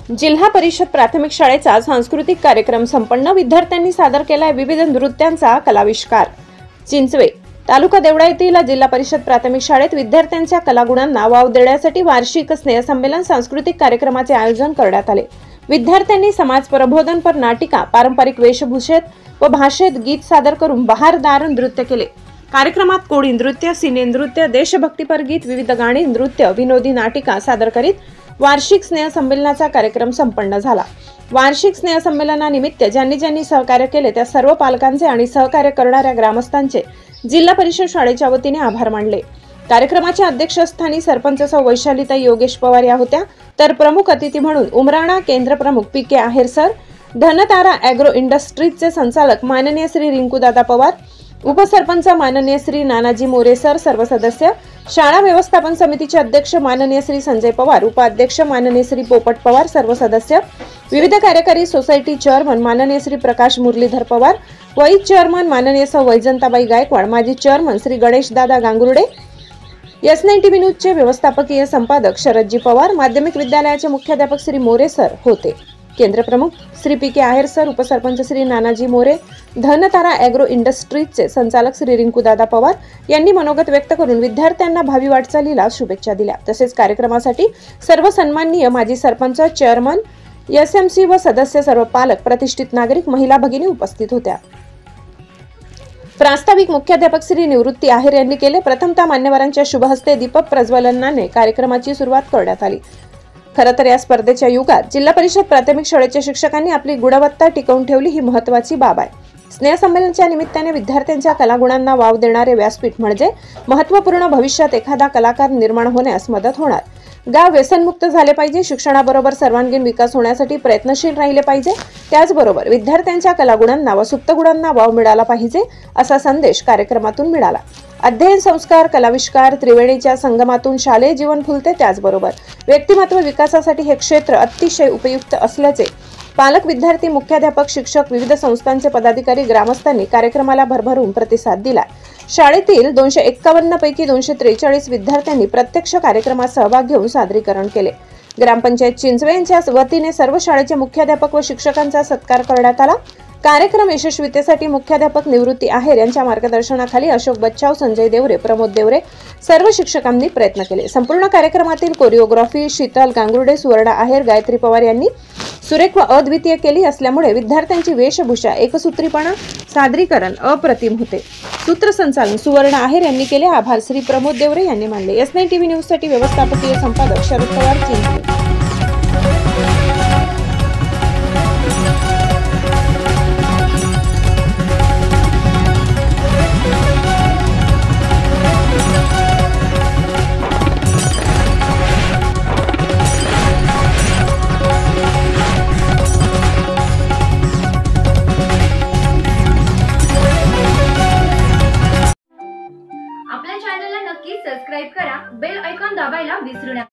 जिल्हा परिषद प्राथमिक शाळेचा सांस्कृतिक कार्यक्रम संपन्न. विद्यार्थ्यांनी सादर केलाय विविध नृत्यांचा कलाविष्कार. चिंचवे तालुका देवळा येथील जिल्हा परिषद प्राथमिक शाळेत विद्यार्थ्यांच्या कलागुणांना वाव देण्यासाठी वार्षिक स्नेहसंमेलन सांस्कृतिक कार्यक्रमाचे आयोजन करण्यात आले. विद्यार्थ्यांनी समाज प्रबोधनपर नाटिका, पारंपरिक वेशभूषेत व भाषेत गीत सादर करून बहारदार नृत्य केले. कार्यक्रमात कोळी नृत्य, सिने नृत्य, देशभक्तीपर गीत, विविध गाणी, नृत्य, विनोदी नाटिका सादर करीत वार्षिक स्नेहसंमेलनाचा कार्यक्रम संपन्न झाला. वार्षिक स्नेहसंमेलनानिमित्त ज्यांनी सहकार्य केले त्या सर्व पालकांचे आणि सहकार्य करणाऱ्या ग्रामस्थांचे जिल्हा परिषद शाळेच्या वतीने आभार मानले. कार्यक्रमाच्या अध्यक्षस्थानी सरपंच सौ वैशालीताई योगेश पवार या होत्या, तर प्रमुख अतिथी म्हणून उमराणा केंद्र प्रमुख पी.के. आहेर सर, धनतारा ॲग्रो इंडस्ट्रीजचे संचालक माननीय श्री रिंकूदादा पवार, उपसरपंच माननीय श्री नानाजी मोरे सर, सर्व सदस्य, शाळा व्यवस्थापन समितीचे अध्यक्ष माननीय श्री संजय पवार, उपाध्यक्ष माननीय श्री पोपट पवार, सर्व सदस्य, विविध कार्यकारी सोसायटी चेअरमन माननीय श्री प्रकाश मुरलीधर पवार, वाईस चेअरमन माननीय सौ वैजंताबाई गायकवाड, माजी चेअरमन श्री गणेश दादा गांगुर्डे, S9 TV न्यूजचे व्यवस्थापकीय संपादक शरदजी पवार, माध्यमिक विद्यालयाचे मुख्याध्यापक श्री मोरे सर होते. केंद्र प्रमुख श्री पी.के. आहेर सर, उपसरपंच श्री नानाजी मोरे, धनतारा ॲग्रो इंडस्ट्रीजचे संचालक श्री रिंकूदादा पवार यांनी मनोगत व्यक्त करून विद्यार्थ्यांना भावी वाटचालीला शुभेच्छा दिल्या. तसेच कार्यक्रमासाठी सर्व सन्माननीय माजी सरपंच, चेअरमन, SMC व सदस्य, सर्व पालक, प्रतिष्ठित नागरिक, महिला भगिनी उपस्थित होत्या. प्रास्ताविक मुख्याध्यापक श्री निवृत्ती आहेर यांनी केले. प्रथमतः मान्यवरांच्या शुभहस्ते दीपक प्रज्वलनाने कार्यक्रमाची सुरुवात करण्यात आली. खरं तर या स्पर्धेच्या युगात जिल्हा परिषद प्राथमिक शाळेच्या शिक्षकांनी आपली गुणवत्ता टिकवून ठेवली ही महत्त्वाची बाब आहे. स्नेहसंमेलनाच्या निमित्ताने विद्यार्थ्यांच्या कलागुणांना वाव देणारे व्यासपीठ म्हणजे महत्त्वपूर्ण. भविष्यात एखादा कलाकार निर्माण होण्यास मदत होणार. गाव व्यसनमुक्त झाले पाहिजे. शिक्षणाबरोबर सर्वांगीण विकास होण्यासाठी प्रयत्नशील राहिले पाहिजे. त्याचबरोबर विद्यार्थ्यांच्या कलागुणांना व सुप्त गुणांना वाव मिळाला पाहिजे असा संदेश कार्यक्रमातून मिळाला. अध्ययन, संस्कार, कलाविष्कार त्रिवेणीच्या संगमातून शालेय जीवन फुलते. त्याचबरोबर व्यक्तिमत्व विकासासाठी हे क्षेत्र अतिशय उपयुक्त असल्याचे पालक, विद्यार्थी, मुख्याध्यापक, शिक्षक, विविध संस्थांचे पदाधिकारी, ग्रामस्थांनी कार्यक्रमाला भरभरून प्रतिसाद दिला. शाळेतील 251 पैकी 243 विद्यार्थ्यांनी प्रत्यक्ष कार्यक्रमात सहभाग घेऊन सादरीकरण केले. ग्रामपंचायत चिंचवे यांच्या वतीने सर्व शाळेचे मुख्याध्यापक व शिक्षकांचा सत्कार करण्यात आला. कार्यक्रम यशस्वीतेसाठी मुख्याध्यापक निवृत्ती आहेर यांच्या मार्गदर्शनाखाली अशोक बच्चाव, संजय देवरे, प्रमोद देवरे सर्व शिक्षकांनी प्रयत्न केले. संपूर्ण कार्यक्रमातील कोरिओग्राफी शीतल गांगुर्डे, सुवर्णा आहेर, गायत्री पवार यांनी सुरेख व अद्वितीय केली असल्यामुळे विद्यार्थ्यांची वेशभूषा, एकसूत्रीपणा, सादरीकरण अप्रतिम होते. सूत्रसंचालन सुवर्णा आहेर यांनी केले. आभार श्री प्रमोद देवरे यांनी मानले. S9 TV न्यूजसाठी व्यवस्थापकीय संपादक शरद पवार, चिंचवे. आपल्या चॅनलला नक्की सबस्क्राइब करा. बेल आयकॉन दाबायला विसरू नका.